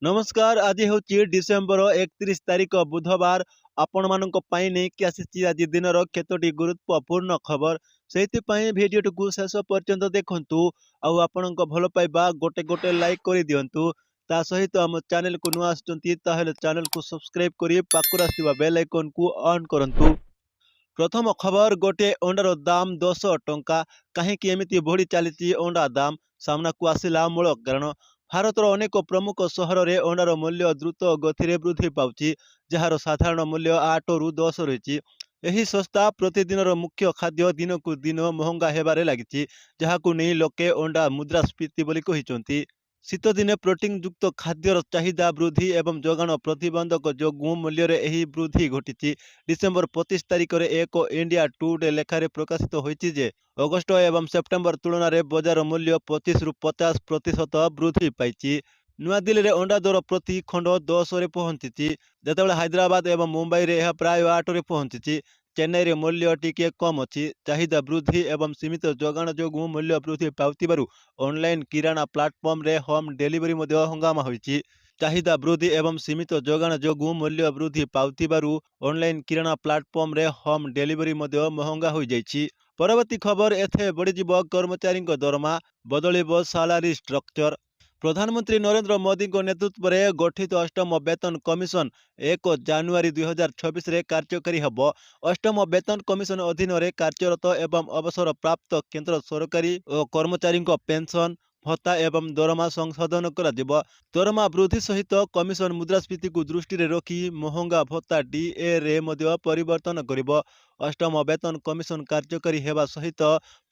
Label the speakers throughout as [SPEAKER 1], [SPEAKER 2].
[SPEAKER 1] नमस्कार। आज हूँ डिसेम्बर 31 तारिख बुधवार। आपण मानक पई नेकी आसीछि आज दिनर केतोटी गुरुत्वपूर्ण खबर। सेहिथिपई भिडियोटिकु शेष पर्यंत देखंतु आउ आपणक भल पाइबा गोटे गोटे लाइक कर दियंतु। ता सहित आम चैनल को नुआ आछंती ताहेले चैनल को सब्सक्राइब करी पाखुर आस्थिबा बेल आइकन को ऑन करंतु। प्रथम खबर गोटे अंडार दाम 10 टंका। कहीं एमती बढ़ी चली अंडा दाम सामना को आसिला मूल कारण। भारतर अनेक प्रमुख सहर में अंडार मूल्य द्रुत गति वृद्धि पाउछि, जार साधारण मूल्य 8 रु 10 रही। यही सस्ता प्रतिदिन मुख्य खाद्य दिन को दिन महंगा होबार लगी, जहां नहीं लोके अंडा मुद्रास्फीति बोली कहिसंती। शीत दिने प्रोटीन युक्त खाद्यर चाहिदा वृद्धि एवं जोगाण प्रतिबंधक जो मूल्य यही वृद्धि घटी। डिसेम्बर 25 तारिख में एक इंडिया टुडे लेखारे प्रकाशित होइछि जे अगस्ट एवं सेप्टेम्बर तुलन में बजार मूल्य 25 रु 50% वृद्धि पाई। नुआदिल्ली में अंडा दर प्रति खंड 10 रे पहुंची, जितेबाला हैदराबाद एवं मुंबई में यह प्राय 8 रे पहुंची। चेन्नई रे मूल्य टिके कम अच्छी। चाहिदा वृद्धि एवं सीमित जोगाण जो मूल्य वृद्धि पाउतिबारु ऑनलाइन किराणा प्लाटफॉर्म रे होम डिलीवरी मध्य हंगामा होइछि। चाहिदा वृद्धि एवं सीमित जोगाण जो मूल्य वृद्धि पाउतिबारु ऑनलाइन किराणा प्लाटफॉर्म रे होम डिलीवरी मध्य महंगा हो जाइछि। परवर्ती खबर एथे बढ़िजिब कर्मचारी दरमा, बदलिब सालारी स्ट्रक्चर। प्रधानमंत्री नरेंद्र मोदी नेतृत्व में गठित अष्टम वेतन कमिशन 1 जानुआरी 2026 रे कार्यकारी हब। अष्टम वेतन कमिशन अधीन रे कार्यरत एवं अवसर प्राप्त केंद्र सरकारी और कर्मचारी पेंशन भत्ता एवं दरमा संशोधन कर दरमा वृद्धि सहित कमिशन मुद्रास्फीति को दृष्टि रखी महंगा भत्ता डीए रे मध्य परिवर्तन करिब। अष्टम वेतन कमिशन कार्यकारी हेबा सहित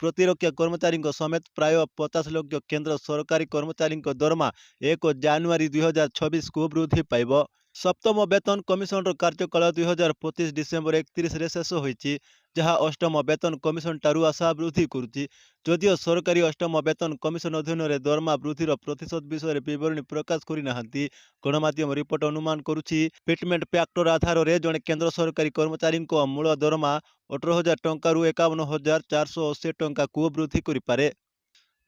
[SPEAKER 1] प्रतिरक्षा कर्मचारी समेत प्राय 50 लाख केंद्र सरकारी कर्मचारी दरमा 1 जानुआरी 2026 को वृद्धि पाइब। सप्तम वेतन कमिशन कार्यकाल 2025 डिसेम्बर 31 रे शेष होइछि, जहाँ अष्टम वेतन कमिशन टारू आशा वृद्धि करुछि। जदिओ सरकारी अष्टम वेतन कमिशन अधीन रे दरमा वृद्धिर प्रतिशत विषय विवरणी प्रकाश करिनाहांती। गणमाध्यम रिपोर्ट अनुमान करुछि फिटमेंट फैक्टर आधार में जड़े केंद्र सरकारी कर्मचारी मूल दरमा 18,000 टंका 51,480 टंका को वृद्धि करिपारे।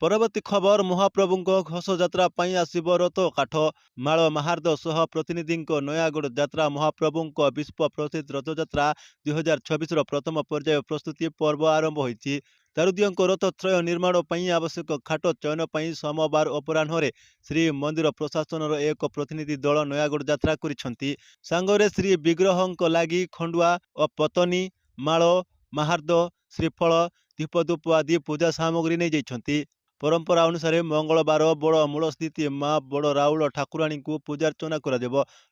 [SPEAKER 1] परवर्ती खबर महाप्रभुଙ୍କ घोष ଯାତ୍ରା ପାଇଁ ଆସିବ ରଥ କାଠ। ମାଳ ମାହାର୍ଦ ସହ ପ୍ରତିନିଧିଙ୍କ ନୟାଗଡ଼ ଯାତ୍ରା ମହାପ୍ରଭୁଙ୍କ ବିଶ୍ୱ ପ୍ରସିଦ୍ଧ ରଥଯାତ୍ରା 2026 ପ୍ରଥମ ପର୍ଯ୍ୟାୟ ପ୍ରସ୍ତୁତି ପର୍ବ ଆରମ୍ଭ ହୋଇଛି। ତାରୁଦିଅଙ୍କ ରଥତ୍ରୟ ନିର୍ମାଣ ପାଇଁ ଆବଶ୍ୟକ ଖାଟ ଚୟନ ପାଇଁ ସୋମବାର ଅପରାହ୍ନରେ ଶ୍ରୀମନ୍ଦିର ପ୍ରଶାସନର ଏକ ପ୍ରତିନିଧି ଦଳ ନୟାଗଡ଼ ଯାତ୍ରା କରିଛନ୍ତି। ସାଙ୍ଗରେ ଶ୍ରୀ ବିଗ୍ରହଙ୍କ ଲାଗି ଖଣ୍ଡୁଆ ଓ ପତନି, ମାଳ ମାହାର୍ଦ, ଶ୍ରୀଫଳ, ଦୀପଧୂପ ଆଦି ପୂଜା ସାମଗ୍ରୀ ନେଇଯାଇଛନ୍ତି। परंपरा अनुसार मंगलवार बड़ मूलस्थित माँ बड़ राउल ठाकुराणी को पूजार्चना कर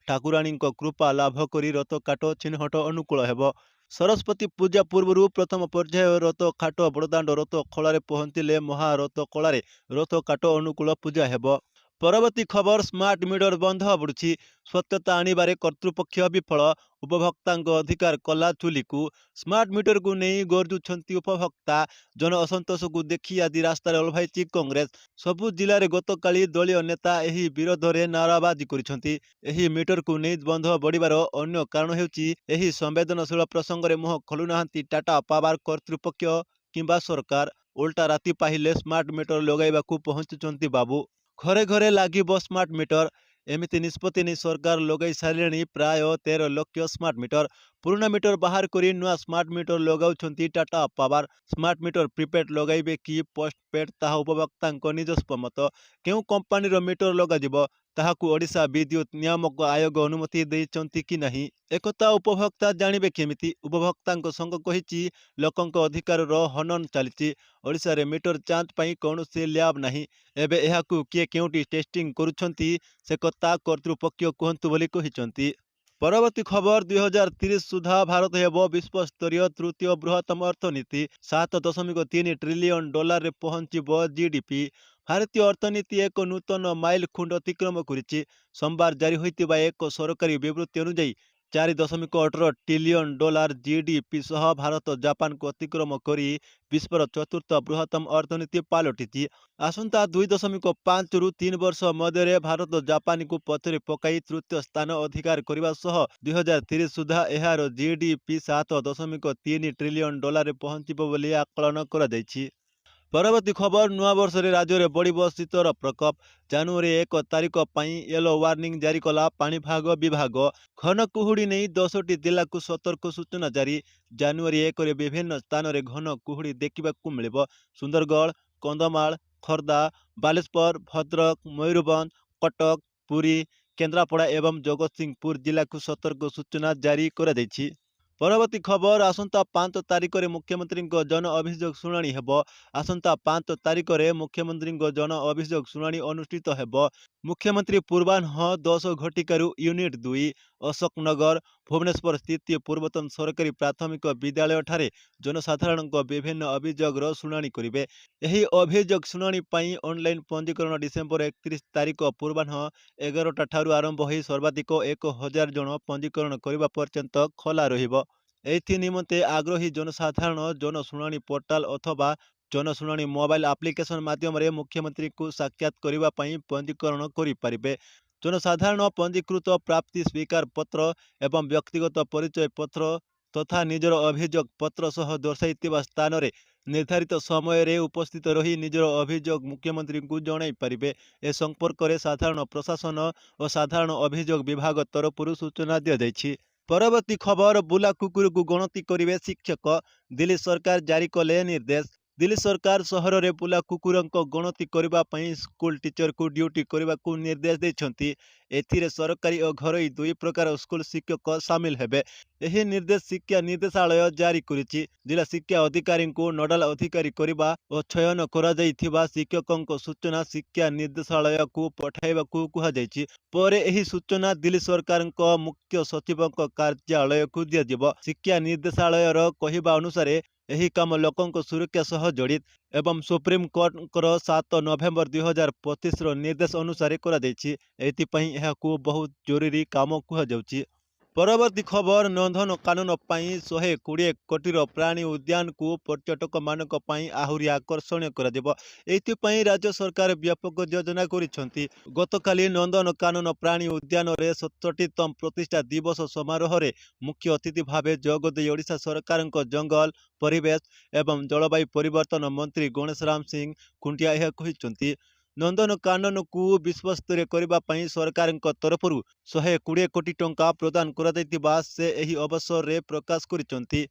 [SPEAKER 1] ठाकुराणी कृपा लाभ कर रथ काट चिन्हट अनुकूल हेब। सरस्वती पूजा पूर्व प्रथम पर्याय रथ काट बड़दाण्ड रथ खलारे पहुंचले महारथ कलारे रथ काट अनुकूल पूजा हेब। परवर्ती खबर स्मार्ट मीटर बंध बढ़ुछि, सत्यता आनिबारे कर्तृपक्ष विफल। उपभोक्ता अधिकार कला चुली को। स्मार्ट मीटर को नहीं गर्जुंट उपभोक्ता। जन असंतोष को देखी आज रास्तार ओह्लैछि कांग्रेस। सबु जिले में गतकाली दलीय नेता एही विरोध में नाराबाजी करिसेंति। एही मीटर को नहीं बंध बढ़िबार अन्य कारण हेउछि एही संवेदनशील प्रसंग में मुह खोलुनाहांती टाटा पावर कर्तृपक्ष किंबा सरकार। उल्टा राति पाहिले स्मार्ट मीटर लगाइबाकू पहुंचुचंती बाबू। घरे घरे लागिब स्मार्ट मीटर। एमिति निष्पत्ति नहीं सरकार लगाई सारे प्राय 13 लाख स्मार्ट मीटर। पुराना मीटर बाहर करी नुआ स्मार्ट मीटर लगाउछंती Tata Power. Smart meter prepaid लगाइबे कि पोस्टपेड ताहा उपभोक्ता निजस्व मत। केउ कंपानी मीटर लगाजिब ताहाकू ओडिशा विद्युत नियामक आयोग अनुमति देइछंती कि नहीं, एकता उपभोक्ता जानिबे केमिति। उपभोक्ता संघ कहिछि लोकंक अधिकार हनन चलिछि। ओडिशा रे मीटर जांच पई कौनसी लैब नहीं। एबे एहाकू किए केउटी टेस्टिंग करुछंती से कथा कर्तृपक्ष कहंतु बोली कहिछंती। परवर्ती खबर 2030 सुधा भारत हेब विश्व स्तरीय तृतीय बृहत्तम अर्थनीति। 7.3 ट्रिलियन डॉलर रे पहुंचब जीडीपी। भारतीय अर्थनीति एक नूतन माइल खुंड अतिक्रम करिछि। सोमवार जारी होइतिबा एक सरकारी विवृत्ति अनुसार 4.18 ट्रिलियन डॉलर जीडीपी सह भारत जापान को अतिक्रम करी विश्वर चतुर्थ बृहत्तम अर्थनीति पलटिछि। आसंता 2.5 रु 3 वर्ष मध्य भारत जापान को पछरे पकाई तृतीय स्थान अधिकार करने सह 2030 सुधा एहार जीडीपी 7.3 ट्रिलियन डॉलर पहुंचब बोली आकलन करा जायछि। परवर्ती खबर नुआ वर्ष रे राज्य में बढ़ शीतर प्रकोप। जनवरी 1 तारिख पर येलो वार्निंग जारी कला पाणीपाग विभाग। घन कुहुड़ी नहीं 10टी जिला को सतर्क सूचना जारी। जनवरी 1 रे विभिन्न स्थान में घन कुहुड़ी देखा मिल। सुंदरगढ़, कंधमाल, खर्दा, बालेश्वर, भद्रक, मयूरभंज, कटक, पुरी, केन्द्रापड़ा एवं जगतसिंहपुर जिला को सतर्क सूचना जारी कर। परवर्ती खबर आसंता 5 तारिख में मुख्यमंत्री जन अभियोग शुणाणी हेबो। आसंता 5 तारिख में मुख्यमंत्री जन अभियोग शुणाणी अनुष्ठित हेबो। मुख्यमंत्री पूर्वाह्न 10 घटिकारु यूनिट 2 अशोकनगर भुवनेश्वर स्थित पूर्वतन सरकारी प्राथमिक विद्यालय ठारे जनसाधारण विभिन्न अभियोग शुणाणी करेंगे। यही अभियोग शुणाणी पाई ऑनलाइन पंजीकरण डिसेम्बर 31 तारिख पूर्वाह्न 11टा ठारू आरंभ हो सर्वाधिक 1000 जन पंजीकरण करने पर्यंत खोला रहिबो। एथि निमंते आग्रही जनसाधारण जनशुणाणी पोर्टाल अथवा जनशुणाणी मोबाइल एप्लिकेशन माध्यम रे मुख्यमंत्री को साक्षात करने पाई पंजीकरण करें। जनसाधारण पंजीकृत प्राप्ति स्वीकार पत्र एवं व्यक्तिगत परिचय पत्र तथा निजर अभियोग पत्र सह दर्शाइथिबा स्थान रे निर्धारित समय रे उपस्थित रही निजर अभियोग मुख्यमंत्री को जणाई पारिबे। ए संपर्क में साधारण प्रशासन और साधारण अभियोग विभाग तरफ सूचना दी जाइछि। परवर्ती खबर बुला कुकुर को गणति करेंगे शिक्षक। दिल्ली सरकार जारी कले निर्देश। दिल्ली सरकार सहर में बुला कुकुर गणति करने स्कूल टीचर को ड्यूटी करने को निर्देश देछंती। एथिरे सरकारी और घरोई दुई प्रकार स्कूल शिक्षक सामिल हेबे। यही निर्देश शिक्षा निर्देशालय जारी करिछि। जिला शिक्षा अधिकारी को नोडाल अधिकारी करने और चयन करा शिक्षकों सूचना शिक्षा निर्देशालय को पठाइबा को कहा जाइछि। परे एही सूचना दिल्ली सरकार मुख्य सचिव कार्यालय को दिया। शिक्षा निर्देशालय कहवा अनुसार यही काम लोकों सुरक्षा सह जड़ित एवं सुप्रीम कोर्ट 7 नवेम्बर 2025 निर्देश अनुसार को बहुत जरूरी काम कहुच्छी। परवर्ती खबर नंदन कानून 120 कोटीर प्राणी उद्यान को पर्यटक मानक आहुरी आकर्षणीय कर राज्य सरकार व्यापक योजना करिसेंती। गतकाली नंदन कानून प्राणी उद्यान रे 67तम प्रतिष्ठा दिवस समारोह रे मुख्य अतिथि भाव जोगदे ओडिशा सरकार जंगल परिवेश एवं जलवायु परिवर्तन मंत्री गणेश राम सिंह खुंटिया यह कहिसेंती। नंदन कानन को विश्वस्तरीय करने सरकार तरफ 120 कोटी टंका प्रदान करा से एही अवसर रे प्रकाश करिसेंती।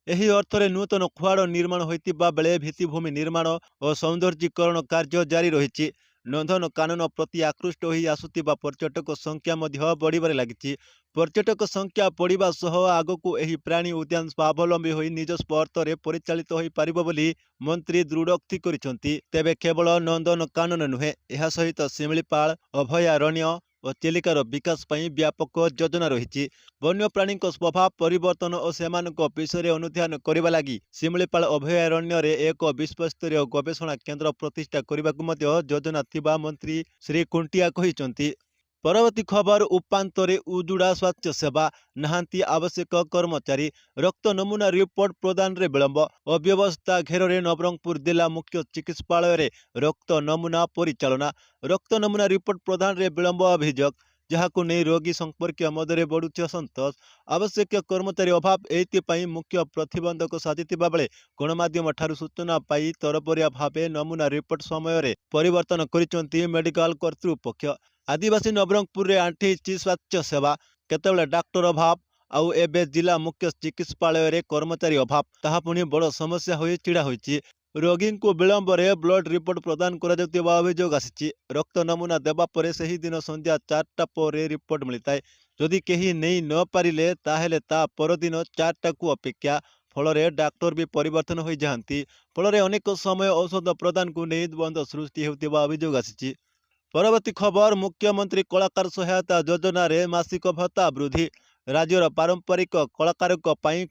[SPEAKER 1] एही अर्थ रे नूतन खुआड़ निर्माण होइतिबा बेले भित्तिभूमि निर्माण और सौंदर्यीकरण कार्य जारी रहिछि। नंदन कानन प्रति आकृष्ट होई आसुतिबा पर्यटक संख्या मध्य बढ़िबारे लागिछि। पर्यटक संख्या बढ़िबा सह आगकू एही प्राणी उद्यान स्वावलंबी होई निज स्पर्धरे परिचालित होई पारिबो बोली मंत्री दृढ़ोक्ति करिसेंती। तेबे केवल नंदन कानन नुहे, एहा सहित शिमिलीपाल अभयारण्य और चिलिकार विकास पई व्यापक योजना रही। वन्यप्राणी स्वभाव परिवर्तन और सेमानक विषय अनुध्यान करने लगी शिमिलीपाल अभयारण्य रे एक विश्वस्तरीय गवेषणा केन्द्र प्रतिष्ठा करने को योजना थिबा मंत्री श्री कुंटिया कहिसेंती। परवर्ती खबर उपांतरे उजुड़ा स्वास्थ्य सेवा नहांती आवश्यक कर्मचारी रक्त नमूना रिपोर्ट प्रदान रे विलंब। अव्यवस्था घेर नवरंगपुर जिला मुख्य चिकित्सालय रे रक्त नमूना परिचालना रक्त नमूना रिपोर्ट प्रदान रे विलंब अभियोग जहां नहीं रोगी संपर्कीय मध्य बढ़ुच असंतोष। आवश्यक कर्मचारी अभाव एथि मुख्य प्रतिबंधक साजिथिबा बेले गणमाध्यम ठारू सूचना पाई तरबरिया भावे नमूना रिपोर्ट समय रे परिवर्तन करिसेंती मेडिकल कर्तृपक्ष। आदिवासी नवरंगपुर रे आंठी स्वास्थ्य सेवा केतेबेले डाक्टर अभाव आउ एबे जिला मुख्य चिकित्सालय रे कर्मचारी अभाव ताहा पुणी बड़ समस्या होई चिड़ा होईची। रोगी को विलंब रे ब्लड रिपोर्ट प्रदान करा जाउतिबा अभियोग आसीची। रक्त नमूना देबा परे सही दिन संध्या 4टा पर रिपोर्ट मिलताए। जदि केही नहीं न पारिले ताहेले ता परदिन 4टा को अपेक्षा फल डाक्टर भी परिवर्तन हो जाती। फल अनेक समय औषध प्रदान को नहीं द्वंद्व सृष्टि होउतिबा अभियोग आसीची। परवर्ती खबर मुख्यमंत्री कलाकार सहायता योजना रे मासिक भत्ता वृद्धि राज्यर पारंपरिक कलाकार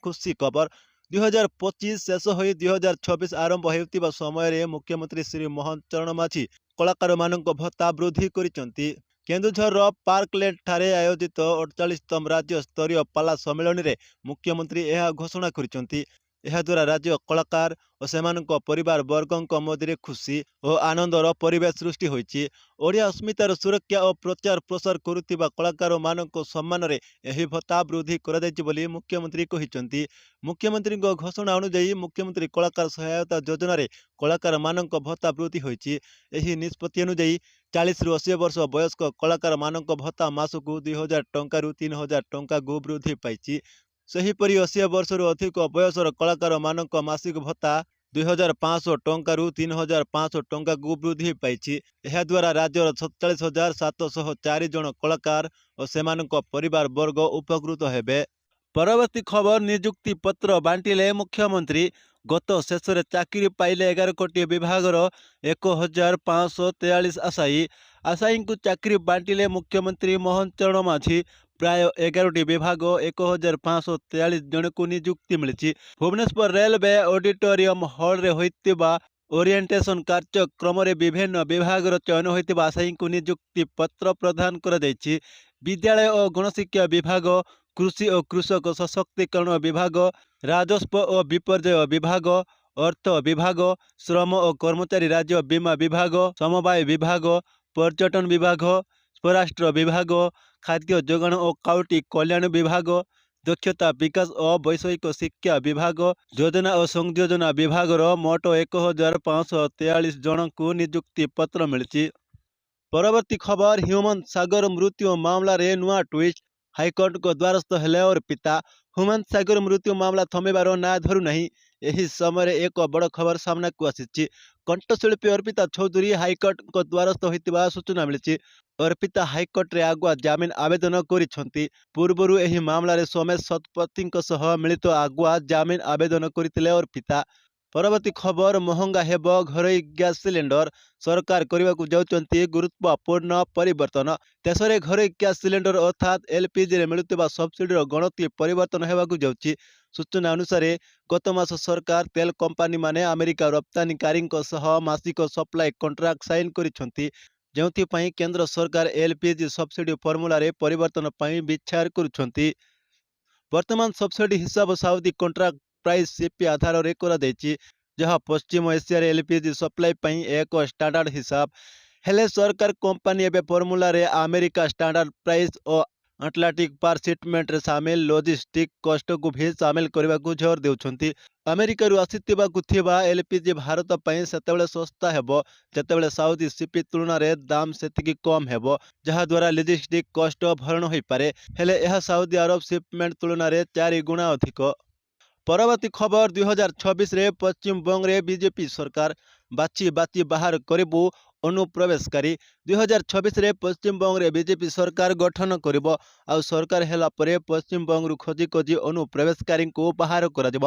[SPEAKER 1] खुशी खबर। 2025 शेष हो 2026 आरंभ होउतिबा समय रे मुख्यमंत्री श्री मोहन चरण माझी कलाकार मानक भत्ता वृद्धि करिसेंती। केन्दुझर पार्कलैंड ठारे आयोजित 48तम राज्य स्तरीय पाला सम्मेलन रे मुख्यमंत्री यह घोषणा करिसेंती। ଏହାଦ୍ୱାରା ରାଜ୍ୟ କଳାକାର ଓ ସେମାନଙ୍କ ପରିବାର ବର୍ଗଙ୍କ ମଧ୍ୟରେ ଖୁସି ଓ ଆନନ୍ଦର ପରିବେଶ ସୃଷ୍ଟି ହୋଇଛି। ଓଡ଼ିଆ ଅସ୍ମିତାର ସୁରକ୍ଷା ଓ ପ୍ରଚାର ପ୍ରସାର କରୁଥିବା କଳାକାରମାନଙ୍କ ସମ୍ମାନରେ ଏହି ଭତ୍ତା ବୃଦ୍ଧି କରାଯାଇଛି ବୋଲି ମୁଖ୍ୟମନ୍ତ୍ରୀ କହିଛନ୍ତି। ମୁଖ୍ୟମନ୍ତ୍ରୀଙ୍କ ଘୋଷଣା ଅନୁଯାୟୀ ମୁଖ୍ୟମନ୍ତ୍ରୀ କଳାକାର ସହାୟତା ଯୋଜନାରେ କଳାକାରମାନଙ୍କ ଭତ୍ତା ବୃଦ୍ଧି ହୋଇଛି। ଏହି ନିଷ୍ପତ୍ତି ଅନୁଯାୟୀ 40ରୁ 80 ବର୍ଷ ବୟସ୍କ କଳାକାରମାନଙ୍କ ଭତ୍ତା ମାସକୁ 2,000 ଟଙ୍କାରୁ 3,000 ଟଙ୍କାକୁ ବୃଦ୍ଧି ପାଇଛି। ସେହିପରି 80 ବର୍ଷରୁ ଅଧିକ ବୟସର କଳାକାରମାନଙ୍କ ମାସିକ ଭତ୍ତା 2,500 ଟଙ୍କାରୁ 3,500 ଟଙ୍କାକୁ ବୃଦ୍ଧି ପାଇଛି। ଏହାଦ୍ୱାରା ରାଜ୍ୟର 47,704 ଜଣ କଳାକାର ଓ ସେମାନଙ୍କ ପରିବାର ବର୍ଗ ଉପକୃତ ହେବେ। ପରବର୍ତ୍ତୀ ଖବର, ନିଯୁକ୍ତି ପତ୍ର ବାଣ୍ଟିଲେ ମୁଖ୍ୟମନ୍ତ୍ରୀ। ଗତ ଶେଷରେ ଚାକିରି ପାଇଲେ 11 କୋଟି ବିଭାଗର 1,543 ଆଶାୟୀଙ୍କୁ ଚାକିରି ବାଣ୍ଟିଲେ ମୁଖ୍ୟମନ୍ତ୍ରୀ ମୋହନ ଚରଣ ମାଝୀ। ପ୍ରାୟ 11ଟି ବିଭାଗ 1,543 ଜଣଙ୍କୁ ନିଯୁକ୍ତି ମିଳିଛି। ଭୁବନେଶ୍ୱର ରେଲୱେ ଅଡିଟୋରିୟମ ହଲ୍ରେ ହୋଇଥିବା ଓରିଏଣ୍ଟେସନ କାର୍ଯ୍ୟକ୍ରମରେ ବିଭିନ୍ନ ବିଭାଗର ଚୟନ ହୋଇଥିବା ଆଶାୟୀଙ୍କୁ ନିଯୁକ୍ତି ପତ୍ର ପ୍ରଦାନ କରାଯାଇଛି। ବିଦ୍ୟାଳୟ ଓ ଗଣଶିକ୍ଷା ବିଭାଗ, କୃଷି ଓ କୃଷକ ସଶକ୍ତିକରଣ ବିଭାଗ, ରାଜସ୍ୱ ଓ ବିପର୍ଯ୍ୟୟ ବିଭାଗ, ଅର୍ଥ ବିଭାଗ, ଶ୍ରମ ଓ କର୍ମଚାରୀ ରାଜ୍ୟ ବୀମା ବିଭାଗ, ସମବାୟ ବିଭାଗ, ପର୍ଯ୍ୟଟନ ବିଭାଗ, ସ୍ୱରାଷ୍ଟ୍ର ବିଭାଗ, ଖାଦ୍ୟ ଯୋଗାଣ ଓ ଖାଉଟି କଲ୍ୟାଣ ବିଭାଗ, ଦକ୍ଷତା ବିକାଶ ଓ ବୈଷୟିକ ଶିକ୍ଷା ବିଭାଗ, ଯୋଜନା ଓ ସଂଯୋଜନା ବିଭାଗର ମୋଟ 1,543 ଜଣଙ୍କୁ ନିଯୁକ୍ତି ପତ୍ର ମିଳିଛି। ପରବର୍ତ୍ତୀ ଖବର, ହ୍ୟୁମାନ ସାଗର ମୃତ୍ୟୁ ମାମଲାରେ ନୂଆ ଟ୍ୱିଷ୍ଟ। ହାଇକୋର୍ଟଙ୍କ ଦ୍ୱାରସ୍ଥ ହେଲେ ଅର୍ପିତା। ହ୍ୟୁମାନ ସାଗର ମୃତ୍ୟୁ ମାମଲା ଥମିବାର ନାଁ ଧରୁନାହିଁ। ଏହି ସମୟରେ ଏକ ବଡ଼ ଖବର ସାମ୍ନାକୁ ଆସିଛି। କଣ୍ଠଶିଳ୍ପୀ ଅର୍ପିତା ଚୌଧୁରୀ ହାଇକୋର୍ଟଙ୍କ ଦ୍ୱାରସ୍ଥ ହୋଇଥିବା ସୂଚନା ମିଳିଛି। ଅର୍ପିତା ହାଇକୋର୍ଟରେ ଆଗୁଆ ଜାମିନ ଆବେଦନ କରିଛନ୍ତି। ପୂର୍ବରୁ ଏହି ମାମଲାରେ ସୋମେଶ ଶତପଥୀଙ୍କ ସହ ମିଳିତ ଆଗୁଆ ଜାମିନ ଆବେଦନ କରିଥିଲେ ଅର୍ପିତା। ପରବର୍ତ୍ତୀ ଖବର, ମହଙ୍ଗା ହେବ ଘରୋଇ ଗ୍ୟାସ ସିଲିଣ୍ଡର। ସରକାର କରିବାକୁ ଯାଉଛନ୍ତି ଗୁରୁତ୍ୱପୂର୍ଣ୍ଣ ପରିବର୍ତ୍ତନ। ଦେଶରେ ଘରୋଇ ଗ୍ୟାସ ସିଲିଣ୍ଡର ଅର୍ଥାତ୍ ଏଲପିଜିରେ ମିଳୁଥିବା ସବସିଡିର ଗଣତି ପରିବର୍ତ୍ତନ ହେବାକୁ ଯାଉଛି। ସୂଚନା ଅନୁସାରେ ଗତ ମାସ ସରକାର ତେଲ କମ୍ପାନୀମାନେ ଆମେରିକା ରପ୍ତାନିକାରୀଙ୍କ ସହ ମାସିକ ସପ୍ଲାଇ କଣ୍ଟ୍ରାକ୍ଟ ସାଇନ୍ କରିଛନ୍ତି, ଯେଉଁଥିପାଇଁ କେନ୍ଦ୍ର ସରକାର ଏଲପିଜି ସବସିଡି ଫର୍ମୁଲାରେ ପରିବର୍ତ୍ତନ ପାଇଁ ବିଚାର କରୁଛନ୍ତି। ବର୍ତ୍ତମାନ ସବସିଡି ହିସାବ ସାଉଦି କଣ୍ଟ୍ରାକ୍ଟ ପ୍ରାଇସ୍ ସିପି ଆଧାରରେ କରାଯାଇଛି, ଯାହା ପଶ୍ଚିମ ଏସିଆରେ ଏଲପିଜି ସପ୍ଲାଇ ପାଇଁ ଏକ ଷ୍ଟାଣ୍ଡାର୍ଡ ହିସାବ। ହେଲେ ସରକାର କମ୍ପାନୀ ଏବେ ଫର୍ମୁଲାରେ ଆମେରିକା ଷ୍ଟାଣ୍ଡାର୍ଡ ପ୍ରାଇସ୍ ଓ ଆଟଲାଣ୍ଟିକ୍ ପାର ସିଟମେଣ୍ଟରେ ସାମିଲ ଲଜିଷ୍ଟିକ୍ କଷ୍ଟକୁ ବି ସାମିଲ କରିବାକୁ ଜୋର ଦେଉଛନ୍ତି। ଆମେରିକାରୁ ଆସିବାକୁ ଥିବା ଏଲପିଜି ଭାରତ ପାଇଁ ସେତେବେଳେ ଶସ୍ତା ହେବ ଯେତେବେଳେ ସାଉଦି ସିପି ତୁଳନାରେ ଦାମ ସେତିକି କମ୍ ହେବ, ଯାହାଦ୍ୱାରା ଲଜିଷ୍ଟିକ୍ କଷ୍ଟ ଭରଣ ହୋଇପାରେ। ହେଲେ ଏହା ସାଉଦି ଆରବ ସିପମେଣ୍ଟ ତୁଳନାରେ 4 ଗୁଣା ଅଧିକ। ପରବର୍ତ୍ତୀ ଖବର, 2026ରେ ପଶ୍ଚିମବଙ୍ଗରେ ବିଜେପି ସରକାର। ବାଛି ବାଛି ବାହାର କରିବୁ ଅନୁପ୍ରବେଶକାରୀ। 2026ରେ ପଶ୍ଚିମବଙ୍ଗରେ ବିଜେପି ସରକାର ଗଠନ କରିବ। ଆଉ ସରକାର ହେଲା ପରେ ପଶ୍ଚିମବଙ୍ଗରୁ ଖୋଜି ଖୋଜି ଅନୁପ୍ରବେଶକାରୀଙ୍କୁ ବାହାର କରାଯିବ।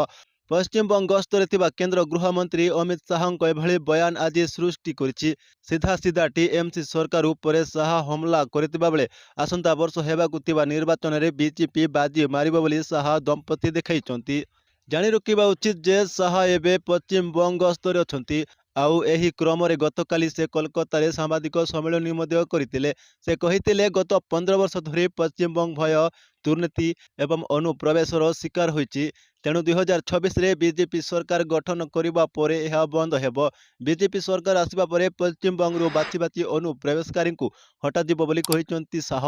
[SPEAKER 1] ପଶ୍ଚିମବଙ୍ଗ ଗସ୍ତରେ ଥିବା କେନ୍ଦ୍ର ଗୃହମନ୍ତ୍ରୀ ଅମିତ ଶାହଙ୍କ ଏଭଳି ବୟାନ ଆଜି ସୃଷ୍ଟି କରିଛି। ସିଧା ଟିଏମସି ସରକାର ଉପରେ ଶାହ ହମଲା କରିଥିବା ବେଳେ ଆସନ୍ତା ବର୍ଷ ହେବାକୁ ଥିବା ନିର୍ବାଚନରେ ବିଜେପି ବାଜି ମାରିବ ବୋଲି ଶାହ ଦମ୍ପତି ଦେଖାଇଛନ୍ତି। ଜାଣି ରଖିବା ଉଚିତ ଯେ ଶାହ ଏବେ ପଶ୍ଚିମବଙ୍ଗ ଗସ୍ତରେ ଅଛନ୍ତି। ଆଉ ଏହି କ୍ରମରେ ଗତକାଲି ସେ କୋଲକାତାରେ ସାମ୍ବାଦିକ ସମ୍ମିଳନୀ ମଧ୍ୟ କରିଥିଲେ। ସେ କହିଥିଲେ, ଗତ 15 ବର୍ଷ ଧରି ପଶ୍ଚିମବଙ୍ଗ ଭୟ, ଦୁର୍ନୀତି ଏବଂ ଅନୁପ୍ରବେଶର ଶିକାର ହୋଇଛି। ତେଣୁ 2026ରେ ବିଜେପି ସରକାର ଗଠନ କରିବା ପରେ ଏହା ବନ୍ଦ ହେବ। ବିଜେପି ସରକାର ଆସିବା ପରେ ପଶ୍ଚିମବଙ୍ଗରୁ ବାଛି ବାଛି ଅନୁପ୍ରବେଶକାରୀଙ୍କୁ ହଟାଯିବ ବୋଲି କହିଛନ୍ତି ଶାହ।